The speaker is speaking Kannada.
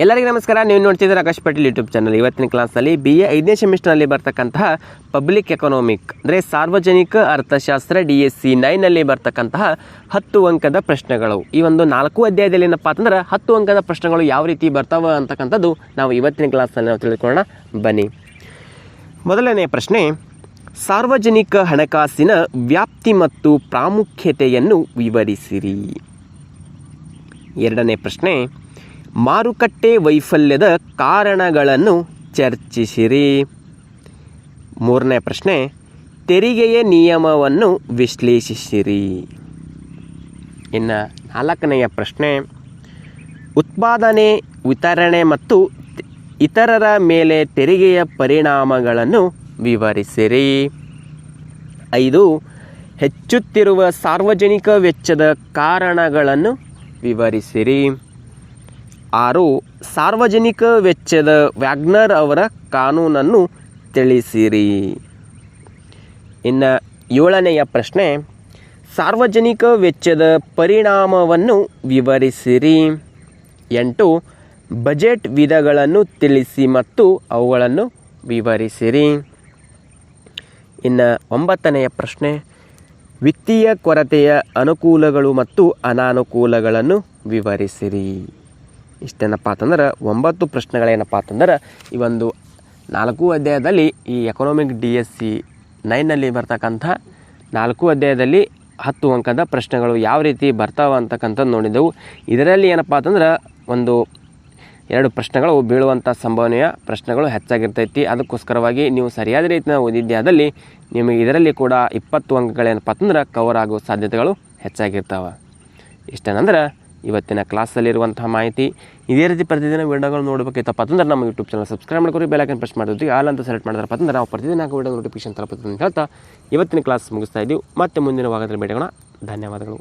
ಎಲ್ಲರಿಗೂ ನಮಸ್ಕಾರ. ನೀವು ನೋಡ್ತಿದ್ದೀರಾ ಆಕಾಶ್ ಪಾಟೀಲ್ ಯೂಟ್ಯೂಬ್ ಚಾನಲ್. ಇವತ್ತಿನ ಕ್ಲಾಸ್ನಲ್ಲಿ BA 5ನೇ ಸೆಮಿಸ್ಟರ್ನಲ್ಲಿ ಬರ್ತಕ್ಕಂತಹ ಪಬ್ಲಿಕ್ ಎಕನಾಮಿಕ್ ಅಂದರೆ ಸಾರ್ವಜನಿಕ ಅರ್ಥಶಾಸ್ತ್ರ DSC 9ನಲ್ಲಿ ಬರ್ತಕ್ಕಂತಹ 10 ಅಂಕದ ಪ್ರಶ್ನೆಗಳು. ಈ ಒಂದು 4 ಅಧ್ಯಾಯದಲ್ಲಿ ಏನಪ್ಪ ಅಂತಂದ್ರೆ 10 ಅಂಕದ ಪ್ರಶ್ನೆಗಳು ಯಾವ ರೀತಿ ಬರ್ತಾವ ಅಂತಕ್ಕಂಥದ್ದು ನಾವು ಇವತ್ತಿನ ಕ್ಲಾಸ್ನಲ್ಲಿ ನಾವು ತಿಳ್ಕೊಳ್ಳೋಣ ಬನ್ನಿ. ಮೊದಲನೇ ಪ್ರಶ್ನೆ, ಸಾರ್ವಜನಿಕ ಹಣಕಾಸಿನ ವ್ಯಾಪ್ತಿ ಮತ್ತು ಪ್ರಾಮುಖ್ಯತೆಯನ್ನು ವಿವರಿಸಿರಿ. ಎರಡನೇ ಪ್ರಶ್ನೆ, ಮಾರುಕಟ್ಟೆ ವೈಫಲ್ಯದ ಕಾರಣಗಳನ್ನು ಚರ್ಚಿಸಿರಿ. ಮೂರನೇ ಪ್ರಶ್ನೆ, ತೆರಿಗೆಯ ನಿಯಮವನ್ನು ವಿಶ್ಲೇಷಿಸಿರಿ. ಇನ್ನು ನಾಲ್ಕನೆಯ ಪ್ರಶ್ನೆ, ಉತ್ಪಾದನೆ, ವಿತರಣೆ ಮತ್ತು ಇತರರ ಮೇಲೆ ತೆರಿಗೆಯ ಪರಿಣಾಮಗಳನ್ನು ವಿವರಿಸಿರಿ. 5, ಹೆಚ್ಚುತ್ತಿರುವ ಸಾರ್ವಜನಿಕ ವೆಚ್ಚದ ಕಾರಣಗಳನ್ನು ವಿವರಿಸಿರಿ. 6, ಸಾರ್ವಜನಿಕ ವೆಚ್ಚದ ವ್ಯಾಗ್ನರ್ ಅವರ ಕಾನೂನನ್ನು ತಿಳಿಸಿರಿ. ಇನ್ನು 7ನೆಯ ಪ್ರಶ್ನೆ, ಸಾರ್ವಜನಿಕ ವೆಚ್ಚದ ಪರಿಣಾಮವನ್ನು ವಿವರಿಸಿರಿ. 8, ಬಜೆಟ್ ವಿಧಗಳನ್ನು ತಿಳಿಸಿ ಮತ್ತು ಅವುಗಳನ್ನು ವಿವರಿಸಿರಿ. ಇನ್ನು 9ನೆಯ ಪ್ರಶ್ನೆ, ವಿತ್ತೀಯ ಕೊರತೆಯ ಅನುಕೂಲಗಳು ಮತ್ತು ಅನಾನುಕೂಲಗಳನ್ನು ವಿವರಿಸಿರಿ. ಇಷ್ಟೇನಪ್ಪ ಅಂತಂದ್ರೆ 9 ಪ್ರಶ್ನೆಗಳೇನಪ್ಪ ಅಂತಂದ್ರೆ ಈ ಒಂದು 4 ಅಧ್ಯಾಯದಲ್ಲಿ ಈ ಎಕನಾಮಿಕ್ DSC 9ನಲ್ಲಿ ಬರ್ತಕ್ಕಂಥ 4 ಅಧ್ಯಾಯದಲ್ಲಿ 10 ಅಂಕದ ಪ್ರಶ್ನೆಗಳು ಯಾವ ರೀತಿ ಬರ್ತಾವೆ ಅಂತಕ್ಕಂಥದ್ದು ನೋಡಿದ್ದೆವು. ಇದರಲ್ಲಿ ಏನಪ್ಪ ಅಂತಂದ್ರೆ ಒಂದು 2 ಪ್ರಶ್ನೆಗಳು ಬೀಳುವಂಥ ಸಂಭವನೀಯ ಪ್ರಶ್ನೆಗಳು ಹೆಚ್ಚಾಗಿರ್ತೈತಿ. ಅದಕ್ಕೋಸ್ಕರವಾಗಿ ನೀವು ಸರಿಯಾದ ರೀತಿಯ ಓದಿದ್ಯಾದಲ್ಲಿ ನಿಮಗೆ ಇದರಲ್ಲಿ ಕೂಡ 20 ಅಂಕಗಳೇನಪ್ಪ ಅಂತಂದ್ರೆ ಕವರ್ ಆಗೋ ಸಾಧ್ಯತೆಗಳು ಹೆಚ್ಚಾಗಿರ್ತಾವೆ. ಇಷ್ಟೇನಂದ್ರೆ ಇವತ್ತಿನ ಕ್ಲಾಸಲ್ಲಿರುವಂತಹ ಮಾಹಿತಿ. ಇದೇ ರೀತಿ ಪ್ರತಿದಿನ ವಿಡಿಯೋಗಳು ನೋಡಬೇಕಿತ್ತಪ್ಪ ಅಂತಂದ್ರೆ ನಮ್ಮ ಯೂಟ್ಯೂಬ್ ಚಾನಲ್ ಸಬ್ಸ್ಕ್ರೈಬ್ ಮಾಡ್ಕೊರಿ, ಬೆಲ್ ಐಕಾನ್ ಪ್ರೆಸ್ ಮಾಡಿದ್ವಿ ಆಲ್ ಅಂತ ಸೆಲೆಕ್ಟ್ ಮಾಡಿದ್ರಪ್ಪ ಅಂತಂದ್ರೆ ನಾವು ಪ್ರತಿದಿನ ವಿಡಿಯೋ ನೋಟಿಫಿಕೇಶನ್ ತಲುಪುತ್ತೆ ಅಂತ ಹೇಳ್ತಾ ಇವತ್ತಿನ ಕ್ಲಾಸ್ ಮುಗಿಸ್ತಾ ಇದ್ದೀವಿ. ಮತ್ತೆ ಮುಂದಿನ ಭಾಗದಲ್ಲಿ ಭೇಟಿಯಾಗೋಣ. ಧನ್ಯವಾದಗಳು.